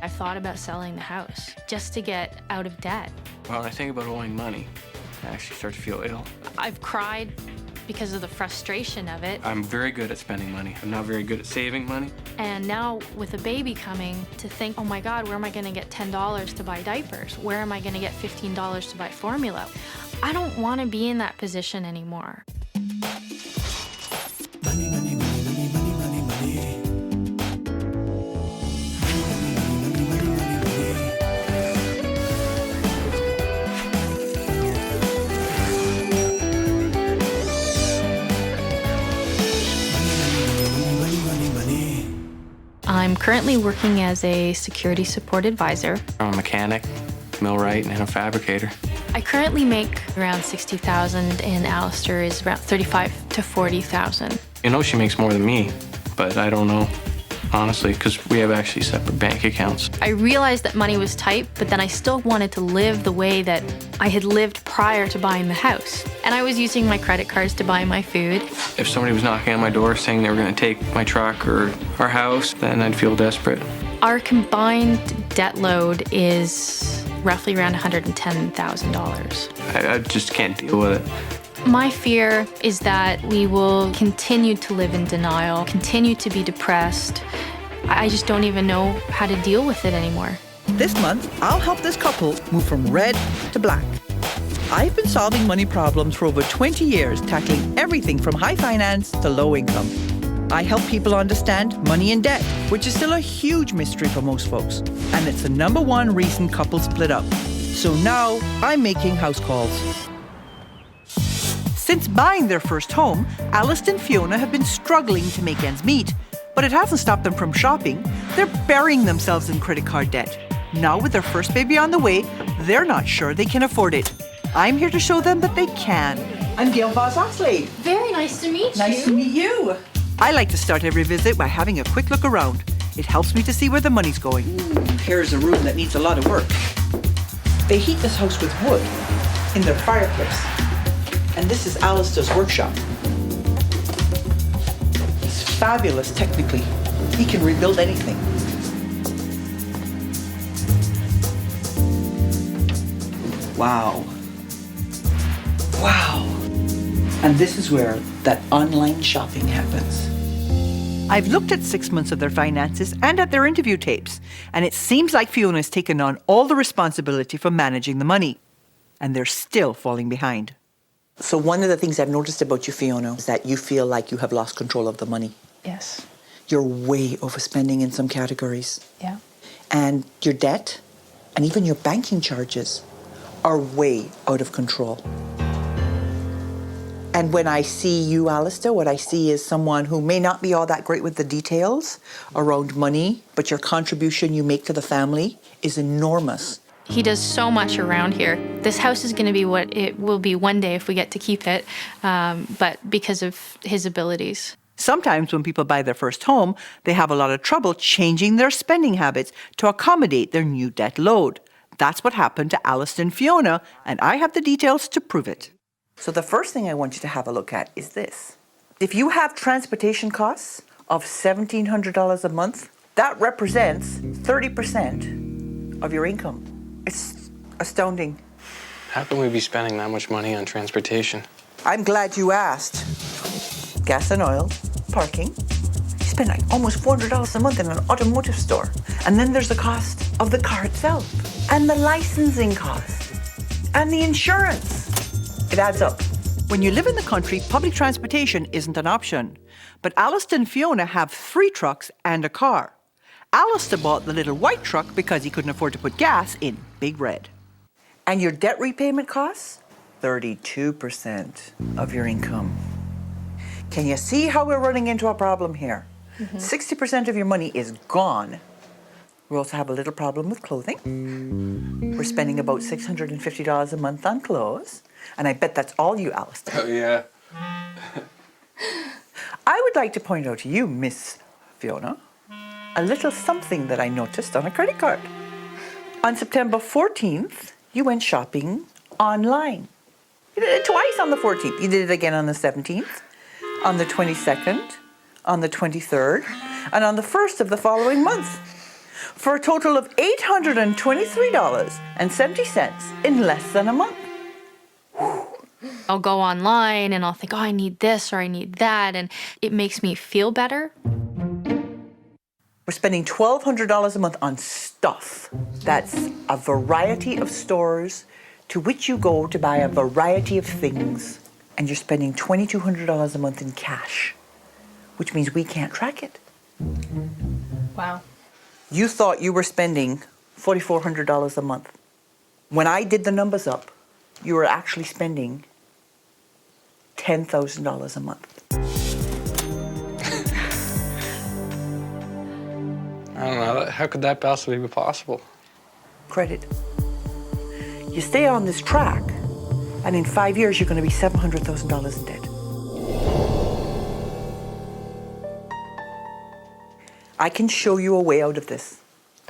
I thought about selling the house just to get out of debt. Well, when I think about owing money, I actually start to feel ill. I've cried because of the frustration of it. I'm very good at spending money. I'm not very good at saving money. And now with a baby coming, to think, oh my God, where am I gonna get $10 to buy diapers? Where am I gonna get $15 to buy formula? I don't wanna be in that position anymore. Money, money, money, money, money, money, money. I'm currently working as a security support advisor. I'm a mechanic, millwright, and a fabricator. I currently make around $60,000 and Alister is around $35,000 to $40,000. You know she makes more than me, but I don't know, honestly, because we have actually separate bank accounts. I realized that money was tight, but then I still wanted to live the way that I had lived prior to buying the house. And I was using my credit cards to buy my food. If somebody was knocking on my door saying they were going to take my truck or our house, then I'd feel desperate. Our combined debt load is roughly around $110,000. I just can't deal with it. My fear is that we will continue to live in denial, continue to be depressed. I just don't even know how to deal with it anymore. This month, I'll help this couple move from red to black. I've been solving money problems for over 20 years, tackling everything from high finance to low income. I help people understand money and debt, which is still a huge mystery for most folks. And it's the #1 reason couples split up. So now I'm making house calls. Since buying their first home, Alister and Fiona have been struggling to make ends meet. But it hasn't stopped them from shopping. They're burying themselves in credit card debt. Now with their first baby on the way, they're not sure they can afford it. I'm here to show them that they can. I'm Gail Voss-Oxlade. Very nice to meet you. Nice to meet you. I like to start every visit by having a quick look around. It helps me to see where the money's going. Here's a room that needs a lot of work. They heat this house with wood in their fireplace. And this is Alister's workshop. He's fabulous technically. He can rebuild anything. Wow. Wow. And this is where that online shopping happens. I've looked at 6 months of their finances and at their interview tapes, and it seems like Fiona's taken on all the responsibility for managing the money, and they're still falling behind. So one of the things I've noticed about you, Fiona, is that you feel like you have lost control of the money. Yes. You're way overspending in some categories. Yeah. And your debt and even your banking charges are way out of control. And when I see you, Alister, what I see is someone who may not be all that great with the details around money, but your contribution you make to the family is enormous. He does so much around here. This house is going to be what it will be one day if we get to keep it, but because of his abilities. Sometimes when people buy their first home, they have a lot of trouble changing their spending habits to accommodate their new debt load. That's what happened to Alister and Fiona, and I have the details to prove it. So the first thing I want you to have a look at is this. If you have transportation costs of $1,700 a month, that represents 30% of your income. It's astounding. How can we be spending that much money on transportation? I'm glad you asked. Gas and oil, parking. You spend like almost $400 a month in an automotive store. And then there's the cost of the car itself, and the licensing cost, and the insurance. It adds up. When you live in the country, public transportation isn't an option. But Alister and Fiona have 3 trucks and a car. Alister bought the little white truck because he couldn't afford to put gas in Big Red. And your debt repayment costs? 32% of your income. Can you see how we're running into a problem here? 60% of your money is gone. We also have a little problem with clothing. We're spending about $650 a month on clothes. And I bet that's all you, Alister. Oh, yeah. I would like to point out to you, Miss Fiona, a little something that I noticed on a credit card. On September 14th, you went shopping online. You did it twice on the 14th. You did it again on the 17th, on the 22nd, on the 23rd, and on the 1st of the following month. for a total of $823.70 in less than a month. I'll go online and I'll think, oh, I need this or I need that, and it makes me feel better. We're spending $1,200 a month on stuff. That's a variety of stores to which you go to buy a variety of things. And you're spending $2,200 a month in cash, which means we can't track it. Wow. You thought you were spending $4,400 a month. When I did the numbers up, you were actually spending $10,000 a month. I don't know. How could that possibly be possible? Credit. You stay on this track, and in 5 years, you're going to be $700,000 in debt. I can show you a way out of this.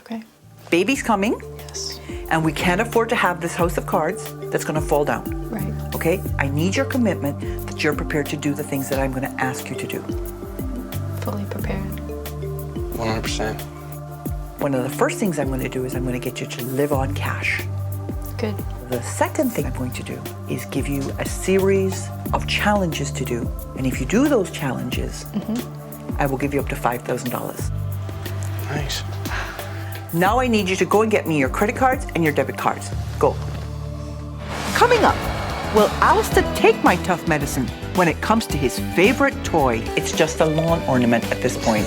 Okay. Baby's coming, Yes. and we can't afford to have this house of cards that's going to fall down. Right. Okay? I need your commitment that you're prepared to do the things that I'm going to ask you to do. Fully prepared. 100%. One of the first things I'm going to do is I'm going to get you to live on cash. Good. The second thing I'm going to do is give you a series of challenges to do. And if you do those challenges, I will give you up to $5,000. Nice. Now I need you to go and get me your credit cards and your debit cards. Go. Coming up, will Alister take my tough medicine when it comes to his favorite toy? It's just a lawn ornament at this point.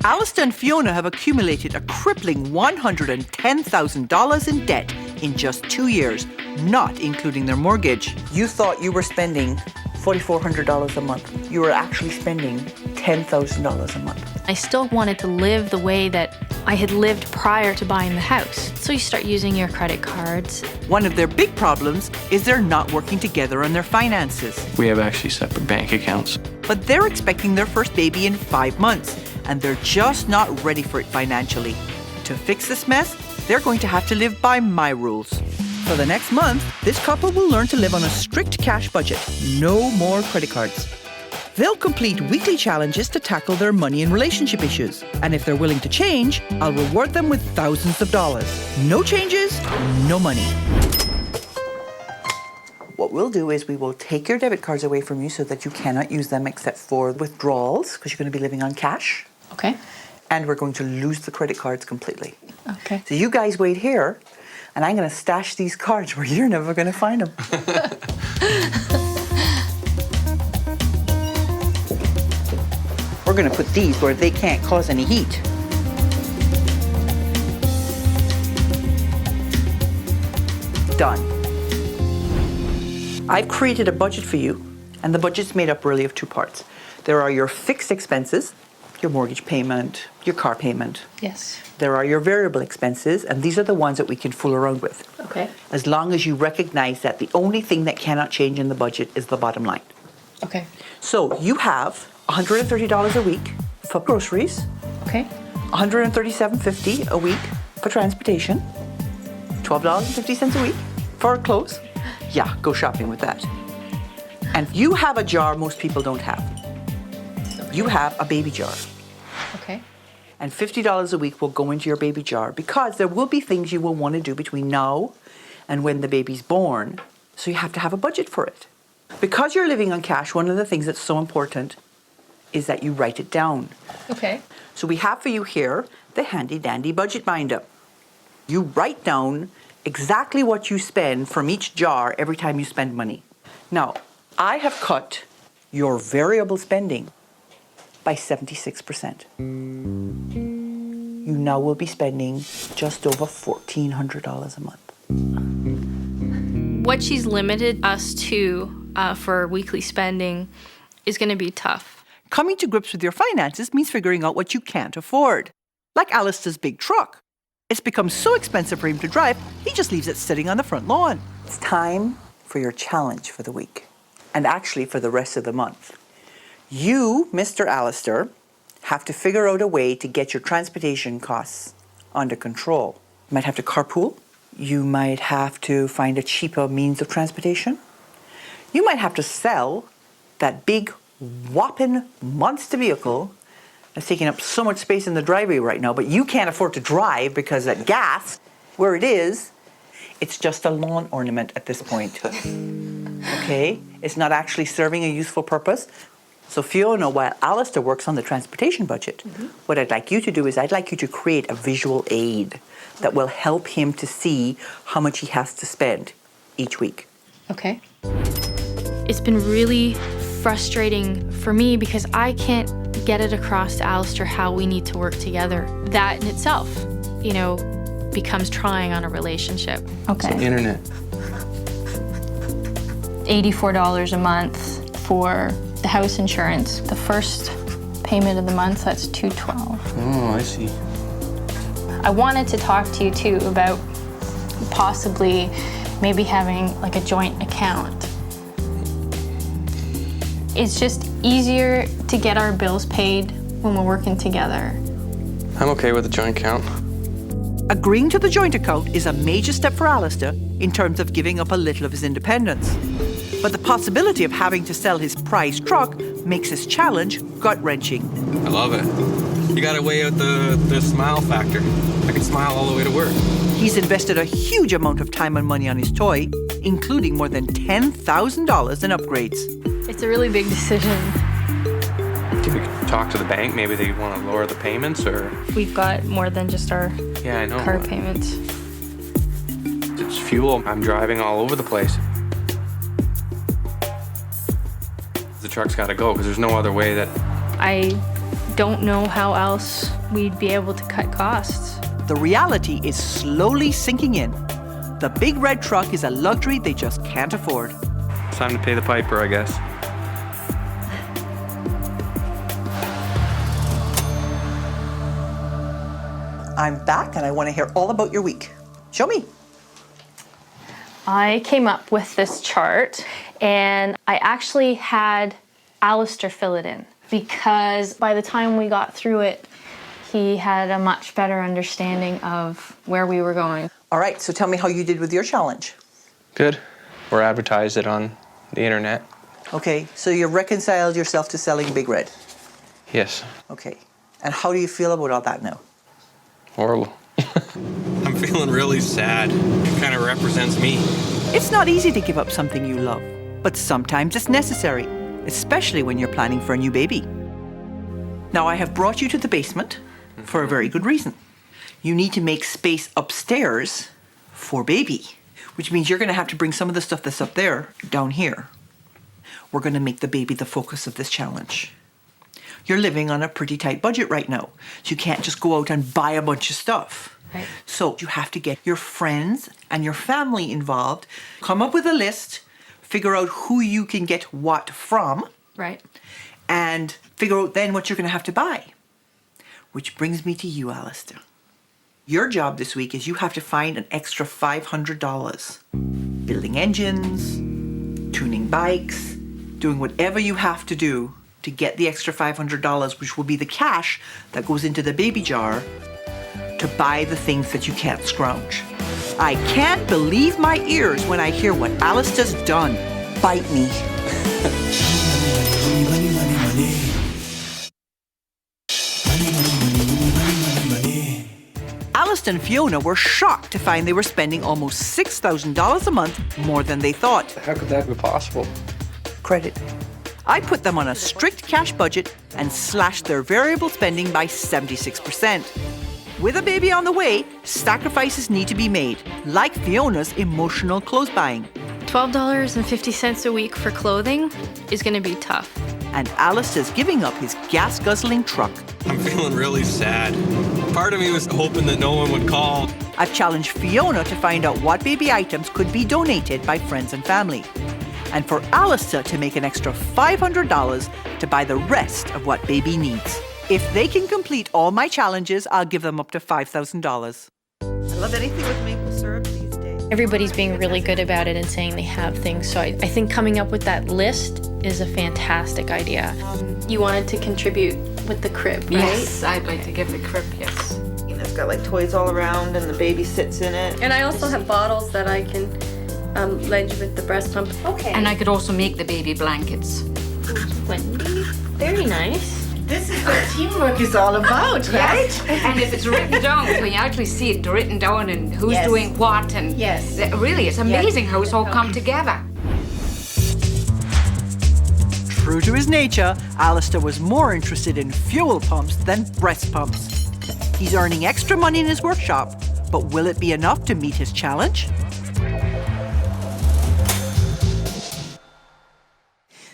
Alister and Fiona have accumulated a crippling $110,000 in debt in just 2 years, not including their mortgage. You thought you were spending $4,400 a month. You were actually spending $10,000 a month. I still wanted to live the way that I had lived prior to buying the house. So you start using your credit cards. One of their big problems is they're not working together on their finances. We have actually separate bank accounts. But they're expecting their first baby in 5 months, and they're just not ready for it financially. To fix this mess, they're going to have to live by my rules. For the next month, this couple will learn to live on a strict cash budget. No more credit cards. They'll complete weekly challenges to tackle their money and relationship issues. And if they're willing to change, I'll reward them with thousands of dollars. No changes, no money. What we'll do is we will take your debit cards away from you so that you cannot use them except for withdrawals, because you're going to be living on cash. Okay. And we're going to lose the credit cards completely. Okay. So you guys wait here, and I'm going to stash these cards where you're never going to find them. We're going to put these where they can't cause any heat. Done. I've created a budget for you, and the budget's made up really of 2 parts. There are your fixed expenses, your mortgage payment, your car payment. Yes. There are your variable expenses, and these are the ones that we can fool around with. Okay. As long as you recognize that the only thing that cannot change in the budget is the bottom line. Okay. So you have $130 a week for groceries, Okay. $137.50 a week for transportation, $12.50 a week for clothes. Yeah, go shopping with that. And you have a jar most people don't have. You have a baby jar. Okay. And $50 a week will go into your baby jar because there will be things you will want to do between now and when the baby's born. So you have to have a budget for it. Because you're living on cash, one of the things that's so important is that you write it down. Okay. So we have for you here the handy dandy budget binder. You write down exactly what you spend from each jar every time you spend money. Now, I have cut your variable spending by 76%. You now will be spending just over $1,400 a month. What she's limited us to for weekly spending is going to be tough. Coming to grips with your finances means figuring out what you can't afford. Like Alister's big truck. It's become so expensive for him to drive, he just leaves it sitting on the front lawn. It's time for your challenge for the week, and actually for the rest of the month. You, Mr. Alister, have to figure out a way to get your transportation costs under control. You might have to carpool. You might have to find a cheaper means of transportation. You might have to sell that big, whopping monster vehicle that's taking up so much space in the driveway right now, but you can't afford to drive because that gas, where it is, it's just a lawn ornament at this point. Okay? It's not actually serving a useful purpose. So Fiona, while Alister works on the transportation budget, what I'd like you to do is I'd like you to create a visual aid that will help him to see how much he has to spend each week. Okay. It's been really frustrating for me because I can't get it across to Alister how we need to work together. That in itself, becomes trying on a relationship. Okay. It's the internet. $84 a month for the house insurance. The first payment of the month, that's $212. Oh, I see. I wanted to talk to you too about possibly maybe having like a joint account. It's just easier to get our bills paid when we're working together. I'm okay with a joint account. Agreeing to the joint account is a major step for Alister in terms of giving up a little of his independence. But the possibility of having to sell his prized truck makes this challenge gut-wrenching. I love it. You gotta weigh out the smile factor. I can smile all the way to work. He's invested a huge amount of time and money on his toy, including more than $10,000 in upgrades. It's a really big decision. Can we talk to the bank? Maybe they want to lower the payments, or... We've got more than just our car payments. It's fuel. I'm driving all over the place. The truck's got to go because there's no other way that... I don't know how else we'd be able to cut costs. The reality is slowly sinking in. The big red truck is a luxury they just can't afford. It's time to pay the piper, I guess. I'm back and I want to hear all about your week. Show me. I came up with this chart and I actually had Alister fill it in because by the time we got through it, he had a much better understanding of where we were going. All right, so tell me how you did with your challenge. Good. Or advertised it on the internet. Okay, so you reconciled yourself to selling Big Red. Yes. Okay, and how do you feel about all that now? Horrible. I'm feeling really sad. It kind of represents me. It's not easy to give up something you love, but sometimes it's necessary, especially when you're planning for a new baby. Now, I have brought you to the basement for a very good reason. You need to make space upstairs for baby, which means you're going to have to bring some of the stuff that's up there down here. We're going to make the baby the focus of this challenge. You're living on a pretty tight budget right now, so you can't just go out and buy a bunch of stuff. Right. So you have to get your friends and your family involved, come up with a list, figure out who you can get what from, Right. and figure out then what you're going to have to buy. Which brings me to you, Alister. Your job this week is you have to find an extra $500. Building engines, tuning bikes, doing whatever you have to do to get the extra $500, which will be the cash that goes into the baby jar to buy the things that you can't scrounge. I can't believe my ears when I hear what Alister's done. Bite me. Money, money, money, money. Money, money, money, money, money, money. Alister and Fiona were shocked to find they were spending almost $6,000 a month more than they thought. How could that be possible? Credit. I put them on a strict cash budget and slashed their variable spending by 76%. With a baby on the way, sacrifices need to be made, like Fiona's emotional clothes buying. $12.50 a week for clothing is going to be tough. And Alister's giving up his gas-guzzling truck. I'm feeling really sad. Part of me was hoping that no one would call. I've challenged Fiona to find out what baby items could be donated by friends and family. And for Alister to make an extra $500 to buy the rest of what baby needs. If they can complete all my challenges, I'll give them up to $5,000. I love anything with maple syrup these days. Everybody's being really good about it and saying they have things. So I think coming up with that list is a fantastic idea. You wanted to contribute with the crib, right? Yes, I'd like to give the crib, yes. It's got like toys all around and the baby sits in it. And I also have bottles that I can lend you with the breast pump. Okay. And I could also make the baby blankets. Wendy, very nice. This is what teamwork is all about, right? And if it's written down, so you actually see it written down and who's Yes. doing what, and Yes. really, it's amazing how it's all come together. True to his nature, Alister was more interested in fuel pumps than breast pumps. He's earning extra money in his workshop, but will it be enough to meet his challenge?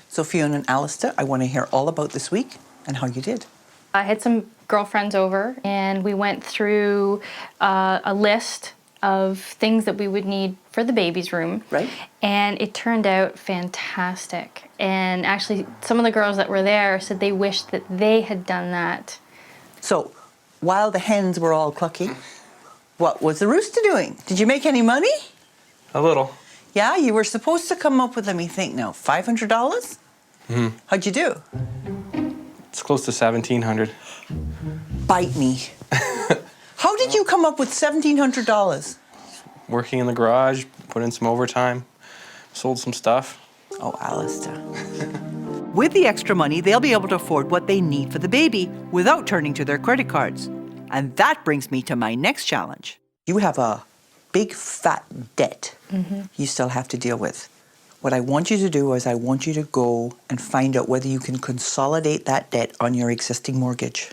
So Fiona and Alister, I want to hear all about this week and how you did. I had some girlfriends over and we went through a list of things that we would need for the baby's room. Right. And it turned out fantastic. And actually, some of the girls that were there said they wished that they had done that. So while the hens were all clucking, what was the rooster doing? Did you make any money? A little. Yeah, you were supposed to come up with, let me think now, $500? Mm-hmm. How'd you do? It's close to 1,700. Bite me. How did you come up with $1,700? Working in the garage, put in some overtime, sold some stuff. Oh, Alister. With the extra money, they'll be able to afford what they need for the baby without turning to their credit cards. And that brings me to my next challenge. You have a big fat debt you still have to deal with. What I want you to do is I want you to go and find out whether you can consolidate that debt on your existing mortgage.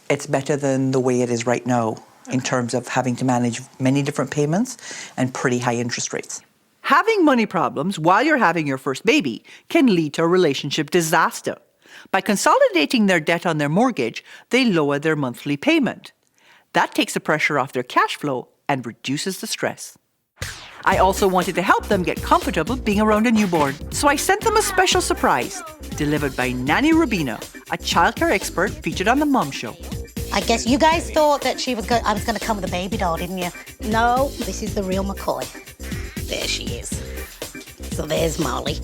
It's better than the way it is right now in terms of having to manage many different payments and pretty high interest rates. Having money problems while you're having your first baby can lead to a relationship disaster. By consolidating their debt on their mortgage, they lower their monthly payment. That takes the pressure off their cash flow and reduces the stress. I also wanted to help them get comfortable being around a newborn, so I sent them a special surprise, delivered by Nanny Rubina, a childcare expert featured on the Mom Show. I guess you guys thought that I was going to come with a baby doll, didn't you? No, this is the real McCoy. There she is. So there's Molly.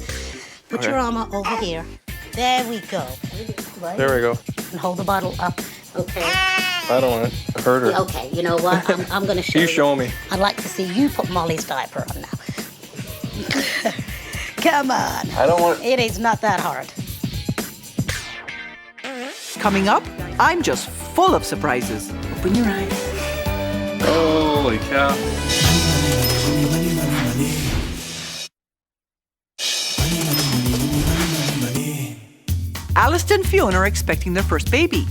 Put your arm over here. There we go. Right. There we go. And hold the bottle up. Okay. I don't want to hurt her. Okay, you know what? I'm going to show you. You show me. I'd like to see you put Molly's diaper on now. Come on. I don't want... It is not that hard. Coming up, I'm just full of surprises. Open your eyes. Holy cow. Alister and Fiona are expecting their first baby,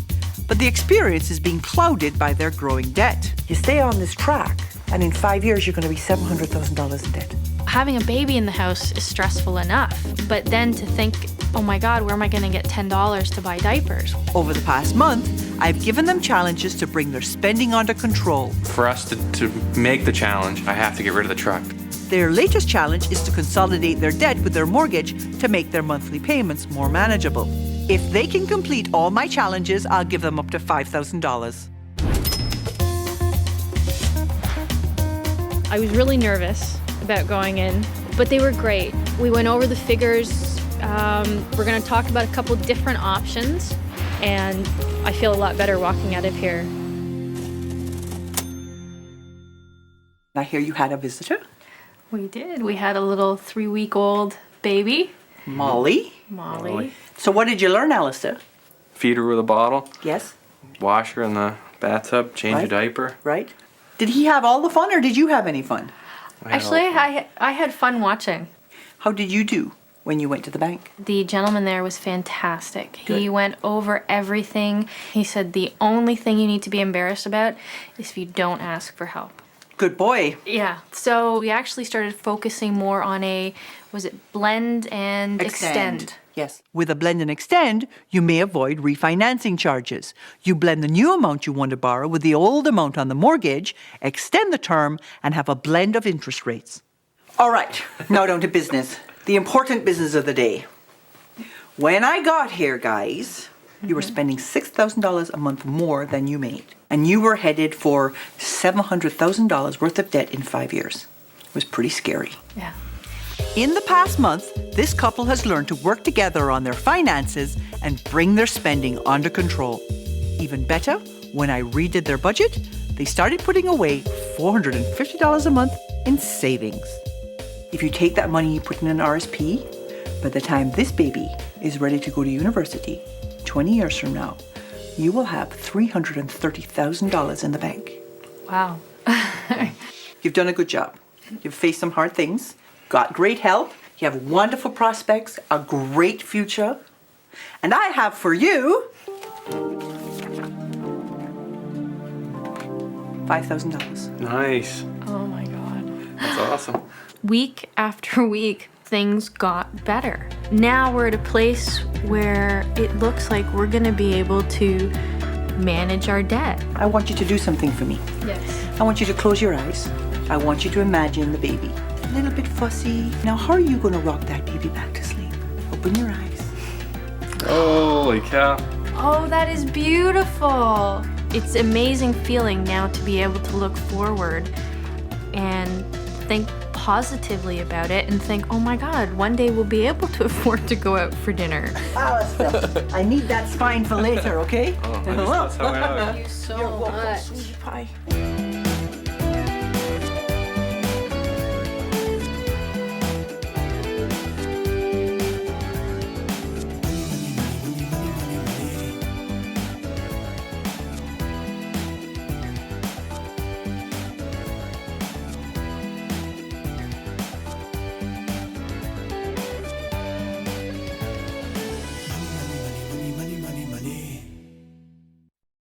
but the experience is being clouded by their growing debt. You stay on this track, and in 5 years, you're going to be $700,000 in debt. Having a baby in the house is stressful enough, but then to think, oh my God, where am I going to get $10 to buy diapers? Over the past month, I've given them challenges to bring their spending under control. For us to make the challenge, I have to get rid of the truck. Their latest challenge is to consolidate their debt with their mortgage to make their monthly payments more manageable. If they can complete all my challenges, I'll give them up to $5,000. I was really nervous about going in, but they were great. We went over the figures. We're going to talk about a couple different options, and I feel a lot better walking out of here. I hear you had a visitor. We did. We had a little 3-week-old baby, Molly. Molly. So what did you learn, Alister? Feed her with a bottle, Yes, wash her in the bathtub, change a Right. diaper. right? Did he have all the fun or did you have any fun? Actually, I had fun watching. How did you do when you went to the bank? The gentleman there was fantastic. He Good. went over everything. He said the only thing you need to be embarrassed about is if you don't ask for help. Good boy. Yeah. So we actually started focusing more on was it blend and extend? Yes. With a blend and extend, you may avoid refinancing charges. You blend the new amount you want to borrow with the old amount on the mortgage, extend the term, and have a blend of interest rates. All right, now down to business. The important business of the day. When I got here, guys, you were spending $6,000 a month more than you made. And you were headed for $700,000 worth of debt in 5 years. It was pretty scary. Yeah. In the past month, this couple has learned to work together on their finances and bring their spending under control. Even better, when I redid their budget, they started putting away $450 a month in savings. If you take that money, you put in an RSP, by the time this baby is ready to go to university, 20 years from now, you will have $330,000 in the bank. Wow. You've done a good job. You've faced some hard things, got great help, you have wonderful prospects, a great future. And I have for you $5,000. Nice. Oh my God. That's awesome. Week after week, things got better. Now we're at a place where it looks like we're gonna be able to manage our debt. I want you to do something for me. Yes. I want you to close your eyes. I want you to imagine the baby. A little bit fussy. Now, how are you going to rock that baby back to sleep? Open your eyes. Holy cow. Oh, that is beautiful. It's amazing feeling now to be able to look forward and think positively about it and think, oh my God, one day we'll be able to afford to go out for dinner. Alister, I need that spine for later, okay? Oh, that's how I have it. Thank you so much. Sweetie pie.